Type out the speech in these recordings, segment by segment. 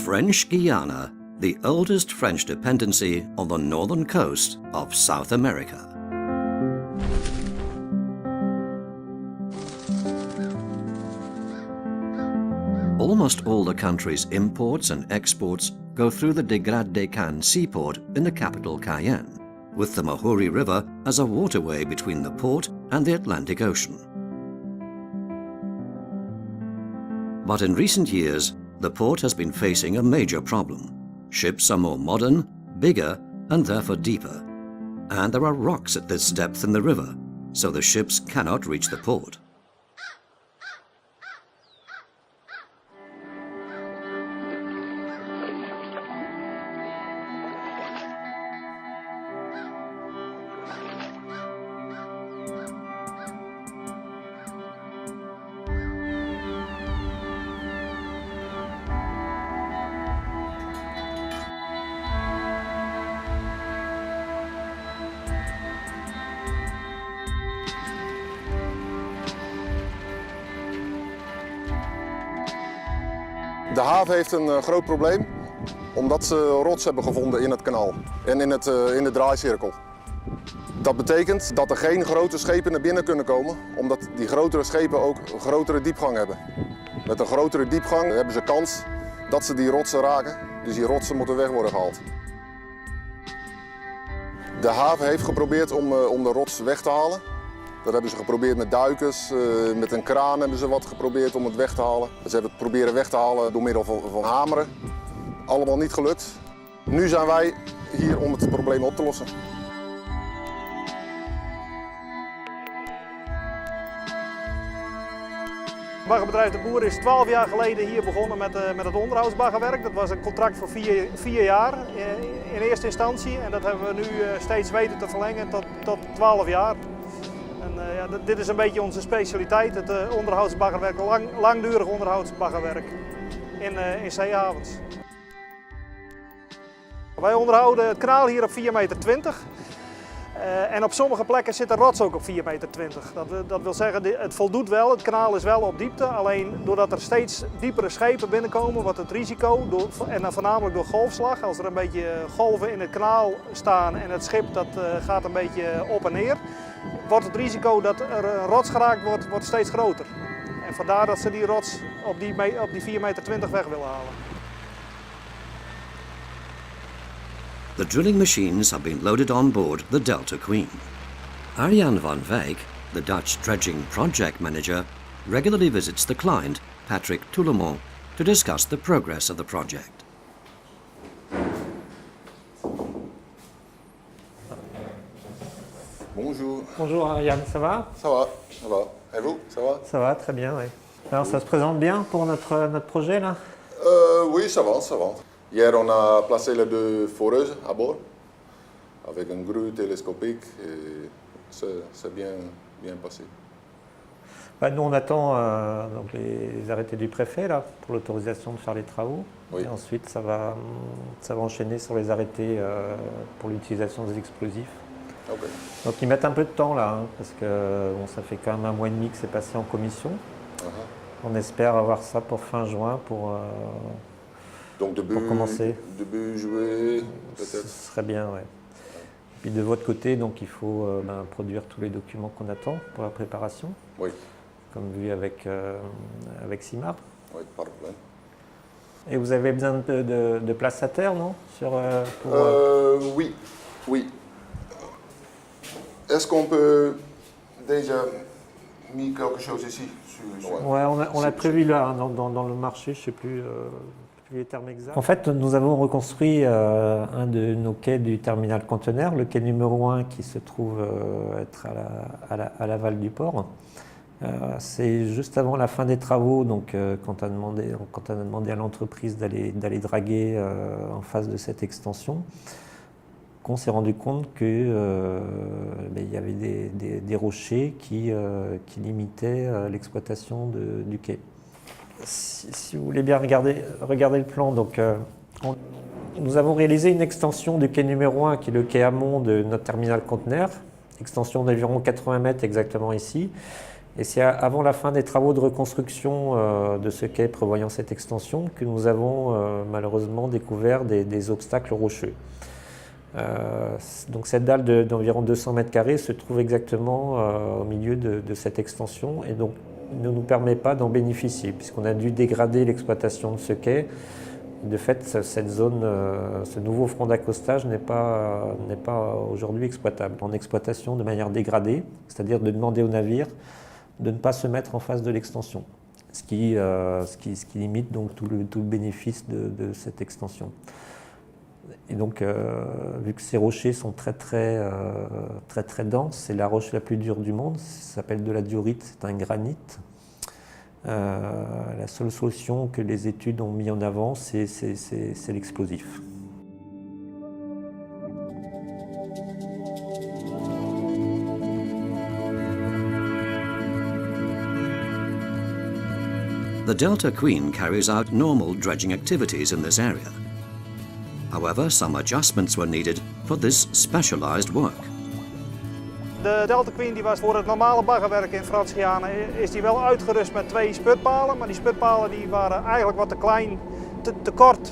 French Guyana, the oldest French dependency on the northern coast of South America. Almost all the country's imports and exports go through the de Grade-des-Cannes seaport in the capital Cayenne, with the Mahuri River as a waterway between the port and the Atlantic Ocean. But in recent years, the port has been facing a major problem. Ships are more modern, bigger, and therefore deeper. And there are rocks at this depth in the river, so the ships cannot reach the port. De haven heeft een groot probleem omdat ze rots hebben gevonden in het kanaal en in de draaicirkel. Dat betekent dat er geen grote schepen naar binnen kunnen komen, omdat die grotere schepen ook een grotere diepgang hebben. Met een grotere diepgang hebben ze kans dat ze die rotsen raken, dus die rotsen moeten weg worden gehaald. De haven heeft geprobeerd om de rots weg te halen. Dat hebben ze geprobeerd met duikers, met een kraan hebben ze wat geprobeerd om het weg te halen. Ze hebben het proberen weg te halen door middel van hameren. Allemaal niet gelukt. Nu zijn wij hier om het probleem op te lossen. Het baggerbedrijf De Boer is 12 jaar geleden hier begonnen met het onderhoudsbaggerwerk. Dat was een contract voor 4 jaar in eerste instantie. En dat hebben we nu steeds weten te verlengen tot 12 jaar. En, dit is een beetje onze specialiteit, het onderhoudsbaggerwerk, langdurig onderhoudsbaggerwerk in zeehavens. Wij onderhouden het kanaal hier op 4,20 meter. En op sommige plekken zit de rots ook op 4,20 meter. Dat wil zeggen, het voldoet wel, het kanaal is wel op diepte. Alleen doordat er steeds diepere schepen binnenkomen, wordt het risico, en dan voornamelijk door golfslag, als er een beetje golven in het kanaal staan en het schip dat gaat een beetje op en neer, wordt het risico dat er een rots geraakt wordt steeds groter. En vandaar dat ze die rots op die 4,20 meter weg willen halen. The drilling machines have been loaded on board the Delta Queen. Arjan van Wijk, the Dutch dredging project manager, regularly visits the client, Patrick Toulemont, to discuss the progress of the project. Bonjour. Bonjour Arjan, ça va? Ça va, ça va. Et vous, ça va? Ça va, très bien, oui. Alors ça se présente bien pour notre projet là? Oui, ça va, ça va. Hier, on a placé les 2 foreuses à bord avec une grue télescopique et c'est bien passé. Bah, nous on attend donc les arrêtés du préfet là, pour l'autorisation de faire les travaux. Oui. Et ensuite ça va enchaîner sur les arrêtés pour l'utilisation des explosifs. Okay. Donc ils mettent un peu de temps là, hein, parce que bon, ça fait quand même 1 mois et demi que c'est passé en commission. On espère avoir ça pour fin juin pour commencer. Début juillet peut-être. Ce serait bien, oui. Et puis de votre côté, donc il faut produire tous les documents qu'on attend pour la préparation. Oui. Comme vu avec Simar. Oui, pas de problème. Et vous avez besoin de place à terre, non? Oui, oui. Est-ce qu'on peut déjà mettre quelque chose ici? Ouais, on l'a prévu là, hein, dans le marché, je ne sais plus les termes exacts. En fait, nous avons reconstruit un de nos quais du terminal conteneur, le quai numéro 1 qui se trouve être à l'aval du port. C'est juste avant la fin des travaux, donc quand on a demandé à l'entreprise d'aller draguer en face de cette extension, qu'on s'est rendu compte qu'il y avait des rochers qui limitaient l'exploitation du quai. Si vous voulez bien regarder le plan, donc, nous avons réalisé une extension du quai numéro 1 qui est le quai amont de notre terminal conteneur, extension d'environ 80 mètres exactement ici. Et c'est avant la fin des travaux de reconstruction de ce quai prévoyant cette extension que nous avons malheureusement découvert des obstacles rocheux. Donc cette dalle d'environ 200 mètres carrés se trouve exactement au milieu de cette extension et donc ne nous permet pas d'en bénéficier puisqu'on a dû dégrader l'exploitation de ce quai. De fait, cette zone, ce nouveau front d'accostage n'est pas aujourd'hui exploitable. En exploitation de manière dégradée, c'est-à-dire de demander aux navires de ne pas se mettre en face de l'extension, ce qui limite donc tout le bénéfice de cette extension. Et donc, vu que ces rochers sont très denses, c'est la roche la plus dure du monde, ça s'appelle de la diorite, c'est un granit. La seule solution que les études ont mis en avant, c'est l'explosif. The Delta Queen carries out normal dredging activities in this area. However, some adjustments were needed for this specialized work. De Delta Queen die was voor het normale baggerwerk in Frans Guyana is die wel uitgerust met 2 sputpalen, maar die sputpalen die waren eigenlijk wat te klein, te kort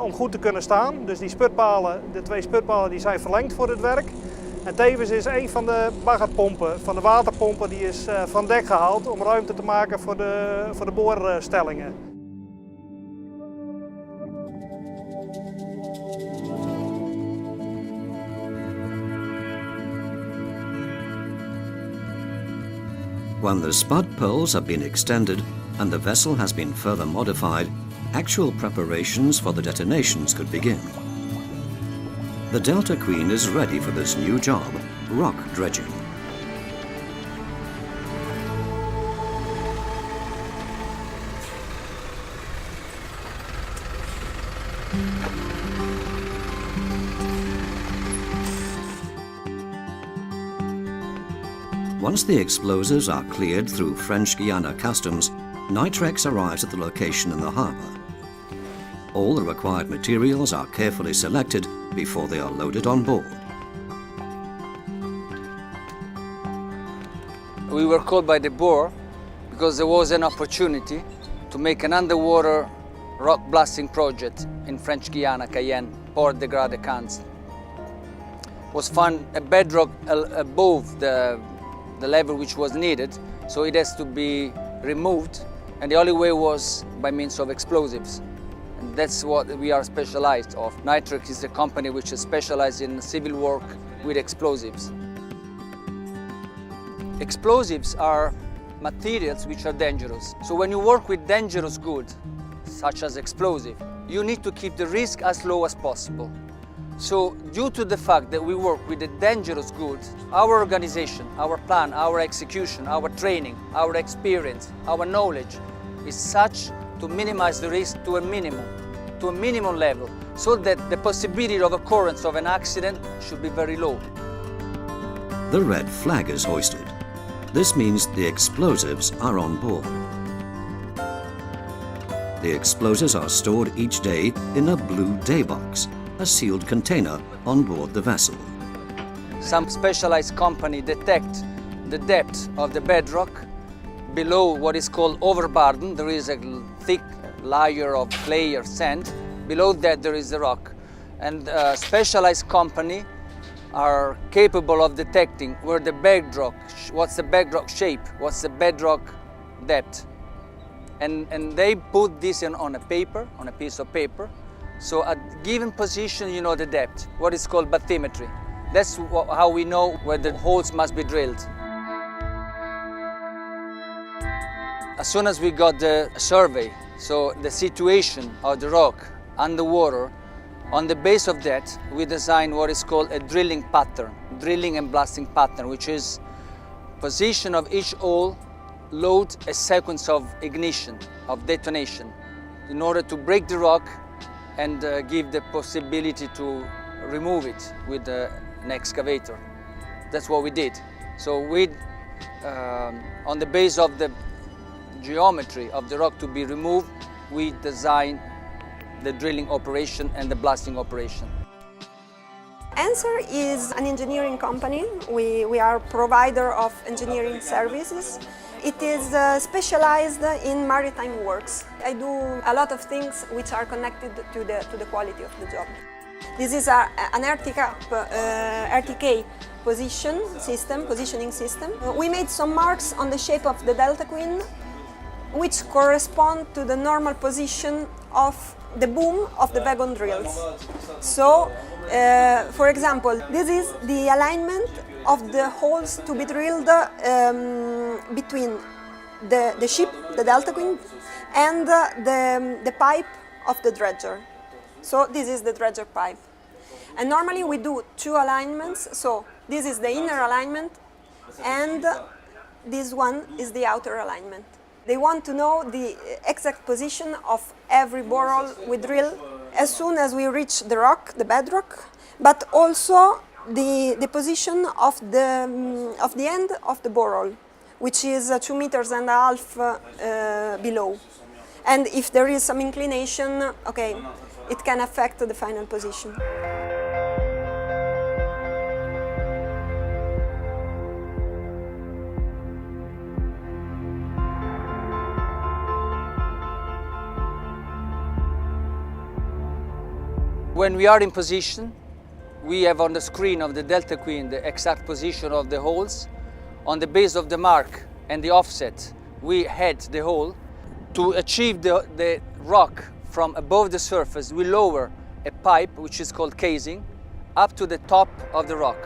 om goed te kunnen staan. Dus die sputpalen, de 2 sputpalen die zijn verlengd voor het werk. En tevens is een van de baggerpompen, van de waterpompen, die is van dek gehaald om ruimte te maken voor de boorstellingen. When the spud poles have been extended and the vessel has been further modified, actual preparations for the detonations could begin. The Delta Queen is ready for this new job, rock dredging. Once the explosives are cleared through French Guyana customs, Nitrex arrives at the location in the harbour. All the required materials are carefully selected before they are loaded on board. We were called by the board because there was an opportunity to make an underwater rock blasting project in French Guyana, Cayenne, Port de Gras-de-Cans. Was found a bedrock above the level which was needed, so it has to be removed, and the only way was by means of explosives. And that's what we are specialized of. Nitrex is a company which is specialized in civil work with explosives. Explosives are materials which are dangerous. So when you work with dangerous goods, such as explosive, you need to keep the risk as low as possible. So due to the fact that we work with the dangerous goods, our organization, our plan, our execution, our training, our experience, our knowledge is such to minimize the risk to a minimum level, so that the possibility of occurrence of an accident should be very low. The red flag is hoisted. This means the explosives are on board. The explosives are stored each day in a blue day box, a sealed container on board the vessel. Some specialized company detect the depth of the bedrock below what is called overburden. There is a thick layer of clay or sand. Below that there is the rock. And specialized company are capable of detecting where the bedrock, what's the bedrock shape, what's the bedrock depth. And they put this on a paper, on a piece of paper. So at given position, you know the depth, what is called bathymetry. That's how we know where the holes must be drilled. As soon as we got the survey, so the situation of the rock underwater, on the base of that, we designed what is called a drilling pattern, drilling and blasting pattern, which is position of each hole, load a sequence of ignition, of detonation, in order to break the rock and give the possibility to remove it with an excavator. That's what we did. So on the base of the geometry of the rock to be removed, we designed the drilling operation and the blasting operation. Answer is an engineering company. We are a provider of engineering services, It is specialized in maritime works. I do a lot of things which are connected to the quality of the job. This is an RTK positioning system. We made some marks on the shape of the Delta Queen, which correspond to the normal position of the boom of the wagon drills. So, for example, this is the alignment of the holes to be drilled between the ship, the Delta Queen, and the pipe of the dredger. So this is the dredger pipe. And normally we do two alignments. So this is the inner alignment, and this one is the outer alignment. They want to know the exact position of every borehole we drill as soon as we reach the rock, the bedrock, but also the position of the end of the borehole, which is 2.5 meters below. And if there is some inclination, okay, it can affect the final position. When we are in position, we have on the screen of the Delta Queen the exact position of the holes. On the base of the mark and the offset, we head the hole. To achieve the rock from above the surface, we lower a pipe, which is called casing, up to the top of the rock.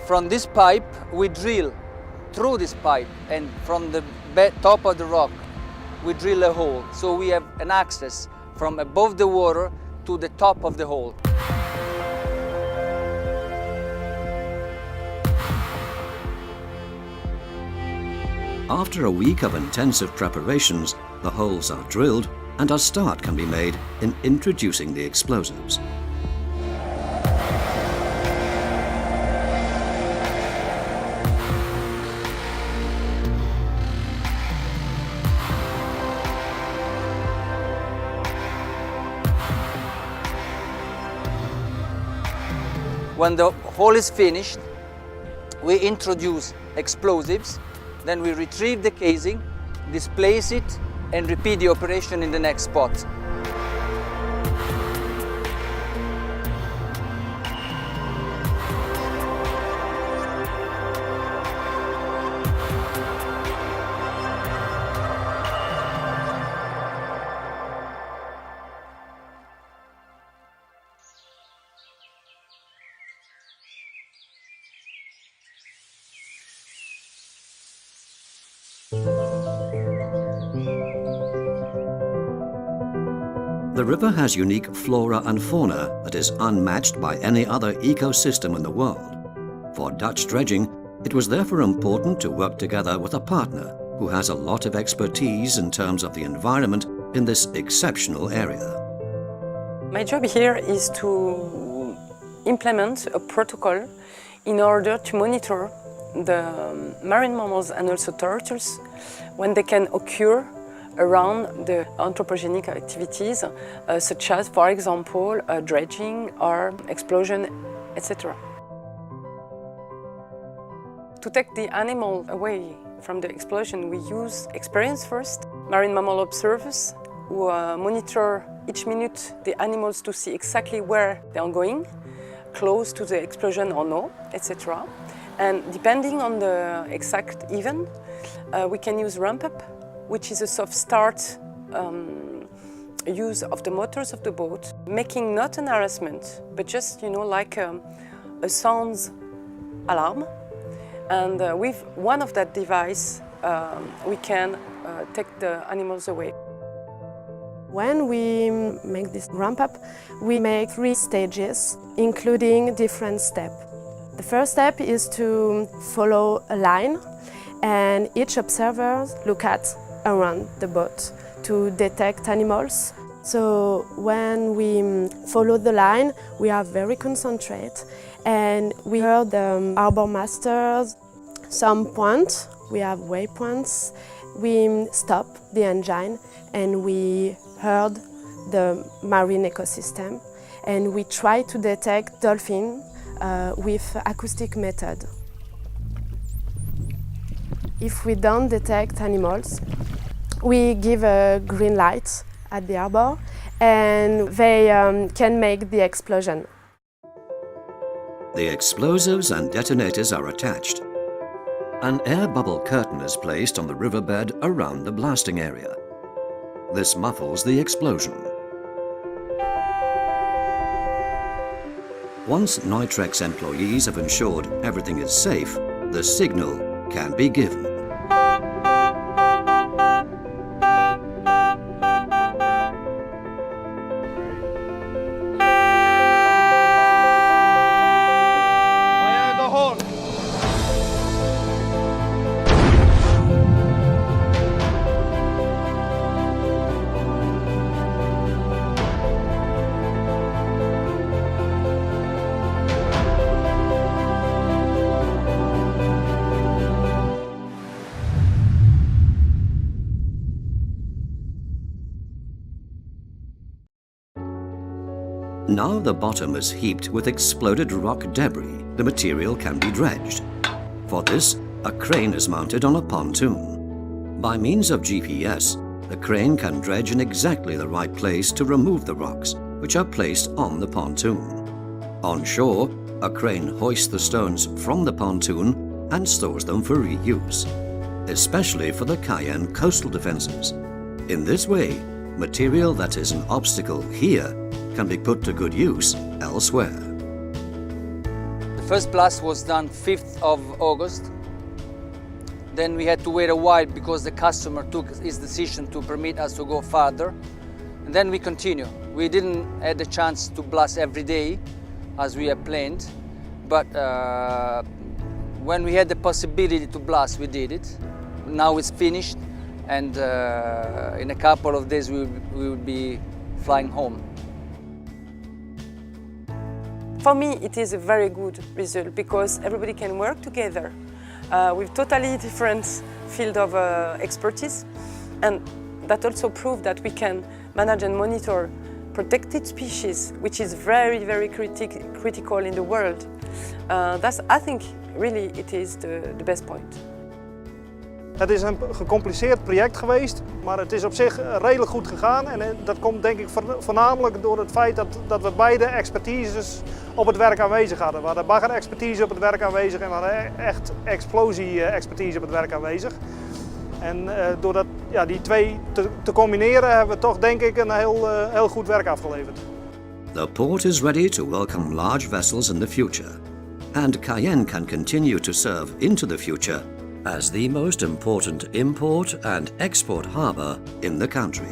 From this pipe, we drill through this pipe, and from the top of the rock, we drill a hole. So we have an access from above the water to the top of the hole. After a week of intensive preparations, the holes are drilled and a start can be made in introducing the explosives. When the hole is finished, we introduce explosives, then we retrieve the casing, displace it, and repeat the operation in the next spot. The river has unique flora and fauna that is unmatched by any other ecosystem in the world. For Dutch dredging, it was therefore important to work together with a partner who has a lot of expertise in terms of the environment in this exceptional area. My job here is to implement a protocol in order to monitor the marine mammals and also turtles when they can occur around the anthropogenic activities, such as, for example, dredging or explosion, etc. To take the animal away from the explosion, we use experience first. Marine mammal observers who monitor each minute the animals to see exactly where they are going, close to the explosion or no, etc. And depending on the exact event, we can use ramp-up, which is a soft start use of the motors of the boat, making not an harassment, but just, like a sounds alarm. And with one of that device, we can take the animals away. When we make this ramp-up, we make 3 stages, including different steps. The first step is to follow a line, and each observer look at around the boat to detect animals. So when we follow the line, we are very concentrated, and we heard the harbor masters, some points, we have waypoints. We stop the engine and we heard the marine ecosystem, and we try to detect dolphin with acoustic method. If we don't detect animals, we give a green light at the harbor and they can make the explosion. The explosives and detonators are attached. An air bubble curtain is placed on the riverbed around the blasting area. This muffles the explosion. Once Nitrex employees have ensured everything is safe, the signal can be given. Now the bottom is heaped with exploded rock debris, the material can be dredged. For this, a crane is mounted on a pontoon. By means of GPS, the crane can dredge in exactly the right place to remove the rocks, which are placed on the pontoon. On shore, a crane hoists the stones from the pontoon and stores them for reuse, especially for the Cayenne coastal defenses. In this way, material that is an obstacle here can be put to good use elsewhere. The first blast was done 5th of August. Then we had to wait a while because the customer took his decision to permit us to go further. And then we continue. We didn't have the chance to blast every day as we had planned, but when we had the possibility to blast, we did it. Now it's finished, and in a couple of days we will be flying home. For me, it is a very good result because everybody can work together with totally different field of expertise, and that also proved that we can manage and monitor protected species, which is very, very critical in the world. I think, really, it is the best point. Het is een gecompliceerd project geweest, maar het is op zich redelijk goed gegaan. En dat komt denk ik voornamelijk door het feit dat we beide expertises op het werk aanwezig hadden. We hadden baggerexpertise op het werk aanwezig en we hadden echt explosie-expertise op het werk aanwezig. En door die twee te combineren hebben we toch denk ik een heel goed werk afgeleverd. The port is ready to welcome large vessels in the future, and Cayenne can continue to serve into the future as the most important import and export harbour in the country.